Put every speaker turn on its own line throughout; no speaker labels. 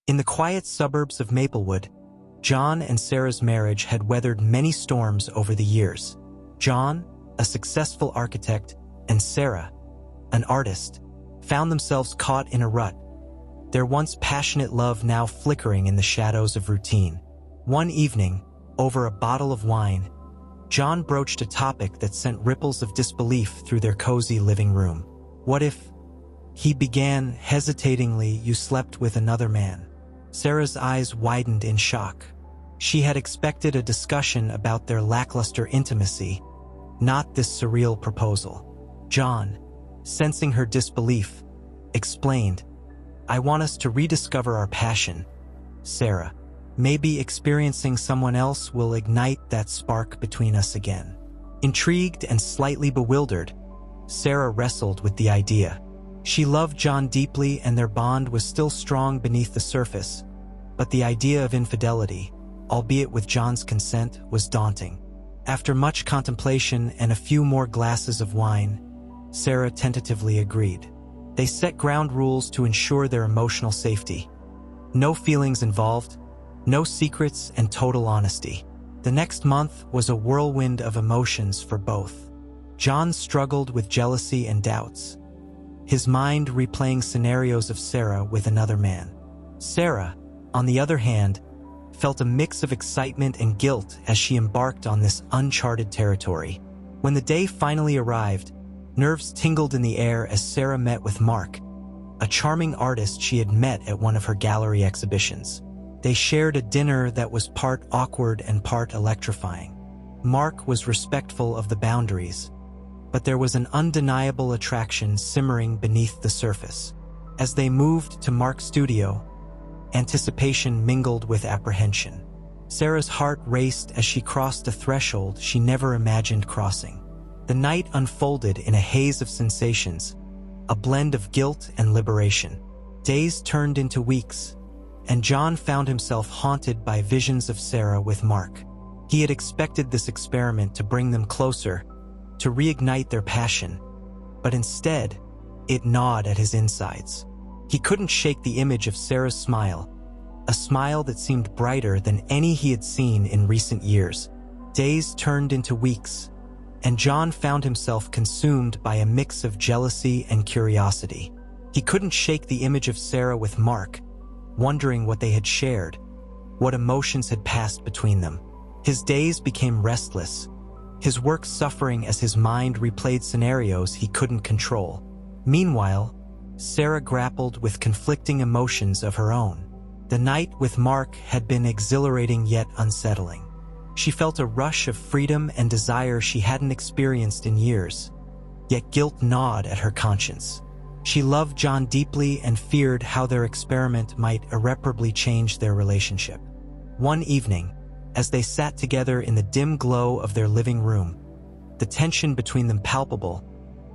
In the quiet suburbs of Maplewood, John and Sarah's marriage had weathered many storms over the years. John, a successful architect, and Sarah, an artist, found themselves caught in a rut, their once passionate love now flickering in the shadows of routine. One evening, over a bottle of wine, John broached a topic that sent ripples of disbelief through their cozy living room. "What if," he began hesitatingly, "you slept with another man?" Sarah's eyes widened in shock. She had expected a discussion about their lackluster intimacy, not this surreal proposal. John, sensing her disbelief, explained, "I want us to rediscover our passion, Sarah. Maybe experiencing someone else will ignite that spark between us again." Intrigued and slightly bewildered, Sarah wrestled with the idea. She loved John deeply and their bond was still strong beneath the surface, but the idea of infidelity, albeit with John's consent, was daunting. After much contemplation and a few more glasses of wine, Sarah tentatively agreed. They set ground rules to ensure their emotional safety. No feelings involved, no secrets, and total honesty. The next month was a whirlwind of emotions for both. John struggled with jealousy and doubts, his mind replaying scenarios of Sarah with another man. Sarah, on the other hand, felt a mix of excitement and guilt as she embarked on this uncharted territory. When the day finally arrived, nerves tingled in the air as Sarah met with Mark, a charming artist she had met at one of her gallery exhibitions. They shared a dinner that was part awkward and part electrifying. Mark was respectful of the boundaries, but there was an undeniable attraction simmering beneath the surface. As they moved to Mark's studio, anticipation mingled with apprehension. Sarah's heart raced as she crossed a threshold she never imagined crossing. The night unfolded in a haze of sensations, a blend of guilt and liberation. Days turned into weeks, and John found himself haunted by visions of Sarah with Mark. He had expected this experiment to bring them closer, to reignite their passion, but instead, it gnawed at his insides. He couldn't shake the image of Sarah's smile, a smile that seemed brighter than any he had seen in recent years. Days turned into weeks, and John found himself consumed by a mix of jealousy and curiosity. He couldn't shake the image of Sarah with Mark, wondering what they had shared, what emotions had passed between them. His days became restless, his work suffering as his mind replayed scenarios he couldn't control. Meanwhile, Sarah grappled with conflicting emotions of her own. The night with Mark had been exhilarating yet unsettling. She felt a rush of freedom and desire she hadn't experienced in years, yet guilt gnawed at her conscience. She loved John deeply and feared how their experiment might irreparably change their relationship. One evening, as they sat together in the dim glow of their living room, the tension between them palpable,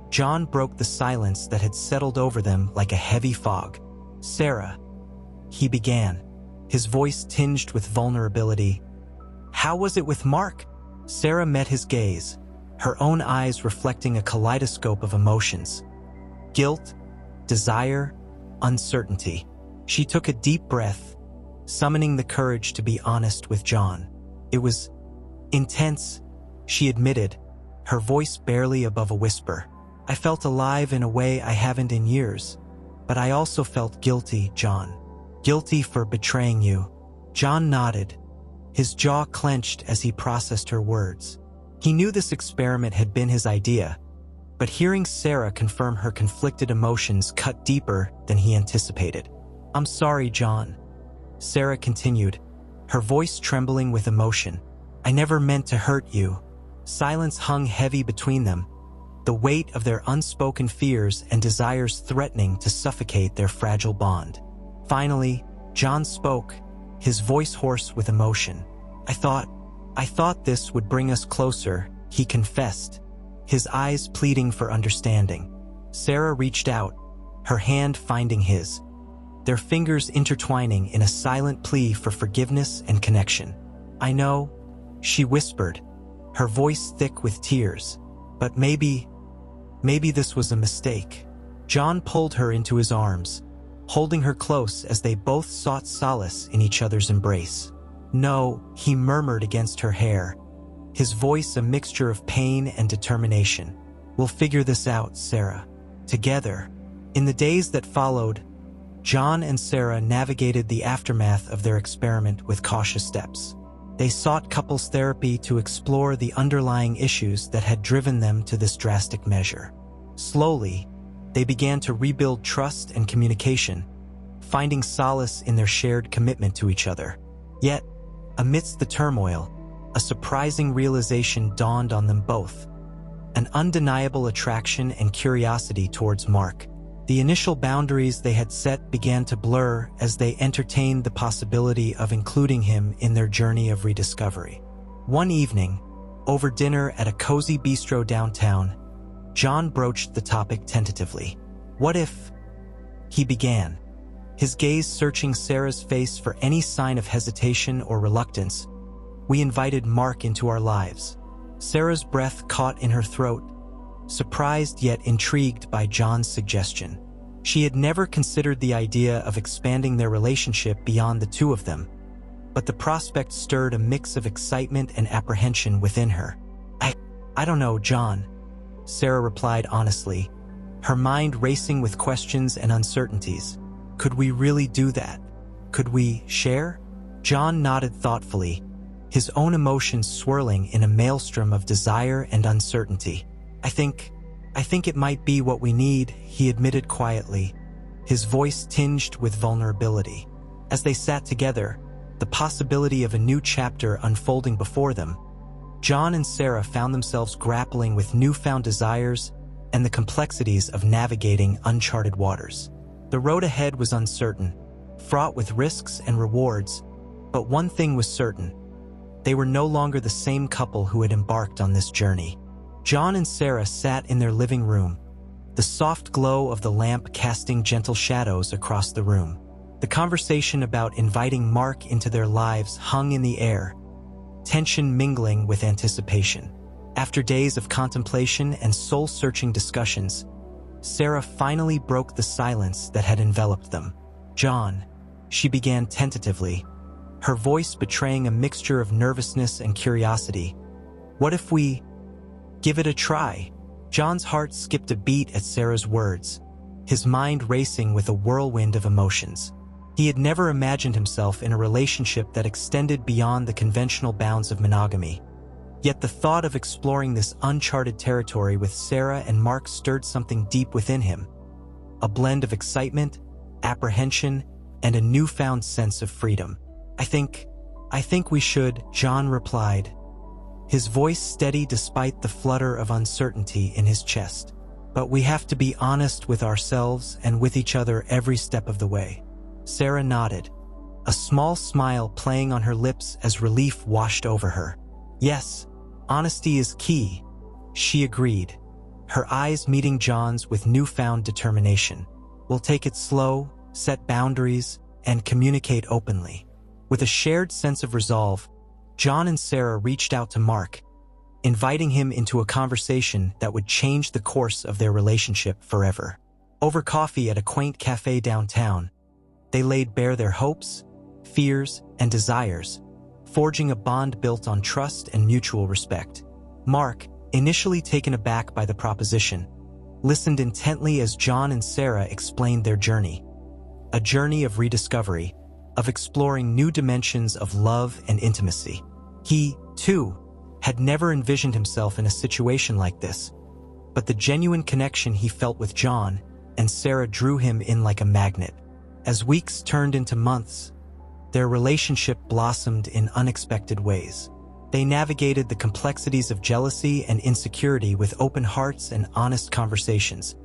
John broke the silence that had settled over them like a heavy fog. "Sarah," he began, his voice tinged with vulnerability. "How was it with Mark?" Sarah met his gaze, her own eyes reflecting a kaleidoscope of emotions. Guilt, desire, uncertainty. She took a deep breath, summoning the courage to be honest with John. "It was intense," she admitted, her voice barely above a whisper. "I felt alive in a way I haven't in years, but I also felt guilty, John. Guilty for betraying you." John nodded, his jaw clenched as he processed her words. He knew this experiment had been his idea, but hearing Sarah confirm her conflicted emotions cut deeper than he anticipated. "I'm sorry, John," Sarah continued, her voice trembling with emotion. "I never meant to hurt you." Silence hung heavy between them, the weight of their unspoken fears and desires threatening to suffocate their fragile bond. Finally, John spoke, his voice hoarse with emotion. I thought this would bring us closer," he confessed, his eyes pleading for understanding. Sarah reached out, her hand finding his, their fingers intertwining in a silent plea for forgiveness and connection. "I know," she whispered, her voice thick with tears, "but maybe this was a mistake." John pulled her into his arms, holding her close as they both sought solace in each other's embrace. "No," he murmured against her hair, his voice a mixture of pain and determination. "We'll figure this out, Sarah. Together." In the days that followed, John and Sarah navigated the aftermath of their experiment with cautious steps. They sought couples therapy to explore the underlying issues that had driven them to this drastic measure. Slowly, they began to rebuild trust and communication, finding solace in their shared commitment to each other. Yet, amidst the turmoil, a surprising realization dawned on them both: an undeniable attraction and curiosity towards Mark. The initial boundaries they had set began to blur as they entertained the possibility of including him in their journey of rediscovery. One evening, over dinner at a cozy bistro downtown, John broached the topic tentatively. "What if—" he began, his gaze searching Sarah's face for any sign of hesitation or reluctance. "We invited Mark into our lives." Sarah's breath caught in her throat, surprised yet intrigued by John's suggestion. She had never considered the idea of expanding their relationship beyond the two of them, but the prospect stirred a mix of excitement and apprehension within her. I don't know, John," Sarah replied honestly, her mind racing with questions and uncertainties. "Could we really do that? Could we share?" John nodded thoughtfully, his own emotions swirling in a maelstrom of desire and uncertainty. I think it might be what we need," he admitted quietly, his voice tinged with vulnerability. As they sat together, the possibility of a new chapter unfolding before them, John and Sarah found themselves grappling with newfound desires and the complexities of navigating uncharted waters. The road ahead was uncertain, fraught with risks and rewards, but one thing was certain: they were no longer the same couple who had embarked on this journey. John and Sarah sat in their living room, the soft glow of the lamp casting gentle shadows across the room. The conversation about inviting Mark into their lives hung in the air, tension mingling with anticipation. After days of contemplation and soul-searching discussions, Sarah finally broke the silence that had enveloped them. "John," she began tentatively, her voice betraying a mixture of nervousness and curiosity, "what if we give it a try?" John's heart skipped a beat at Sarah's words, his mind racing with a whirlwind of emotions. He had never imagined himself in a relationship that extended beyond the conventional bounds of monogamy. Yet the thought of exploring this uncharted territory with Sarah and Mark stirred something deep within him, a blend of excitement, apprehension, and a newfound sense of freedom. I think we should," John replied, his voice steady despite the flutter of uncertainty in his chest. "But we have to be honest with ourselves and with each other every step of the way." Sarah nodded, a small smile playing on her lips as relief washed over her. "Yes, honesty is key," she agreed, her eyes meeting John's with newfound determination. "We'll take it slow, set boundaries, and communicate openly." With a shared sense of resolve, John and Sarah reached out to Mark, inviting him into a conversation that would change the course of their relationship forever. Over coffee at a quaint cafe downtown, they laid bare their hopes, fears, and desires, forging a bond built on trust and mutual respect. Mark, initially taken aback by the proposition, listened intently as John and Sarah explained their journey. A journey of rediscovery, of exploring new dimensions of love and intimacy. He, too, had never envisioned himself in a situation like this, but the genuine connection he felt with John and Sarah drew him in like a magnet. As weeks turned into months, their relationship blossomed in unexpected ways. They navigated the complexities of jealousy and insecurity with open hearts and honest conversations,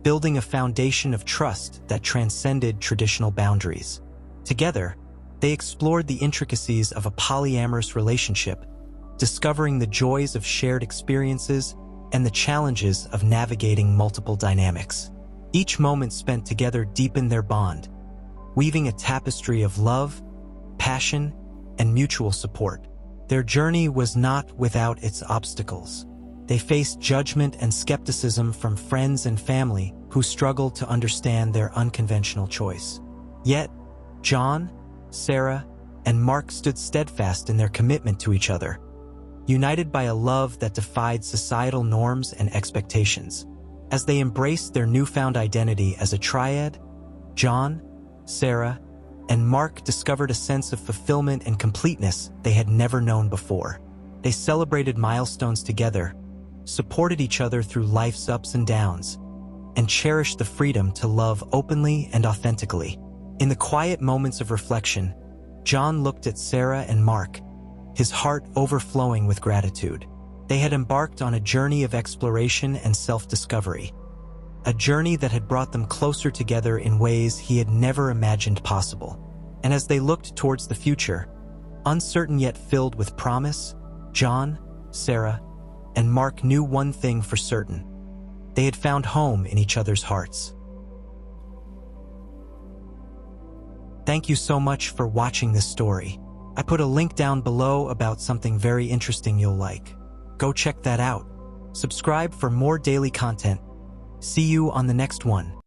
building a foundation of trust that transcended traditional boundaries. Together, they explored the intricacies of a polyamorous relationship, discovering the joys of shared experiences and the challenges of navigating multiple dynamics. Each moment spent together deepened their bond, weaving a tapestry of love, passion, and mutual support. Their journey was not without its obstacles. They faced judgment and skepticism from friends and family, who struggled to understand their unconventional choice. Yet, John, Sarah, and Mark stood steadfast in their commitment to each other, united by a love that defied societal norms and expectations. As they embraced their newfound identity as a triad, John, Sarah, and Mark discovered a sense of fulfillment and completeness they had never known before. They celebrated milestones together, supported each other through life's ups and downs, and cherished the freedom to love openly and authentically. In the quiet moments of reflection, John looked at Sarah and Mark, his heart overflowing with gratitude. They had embarked on a journey of exploration and self-discovery, a journey that had brought them closer together in ways he had never imagined possible. And as they looked towards the future, uncertain yet filled with promise, John, Sarah, and Mark knew one thing for certain: they had found home in each other's hearts. Thank you so much for watching this story. I put a link down below about something very interesting you'll like. Go check that out. Subscribe for more daily content. See you on the next one.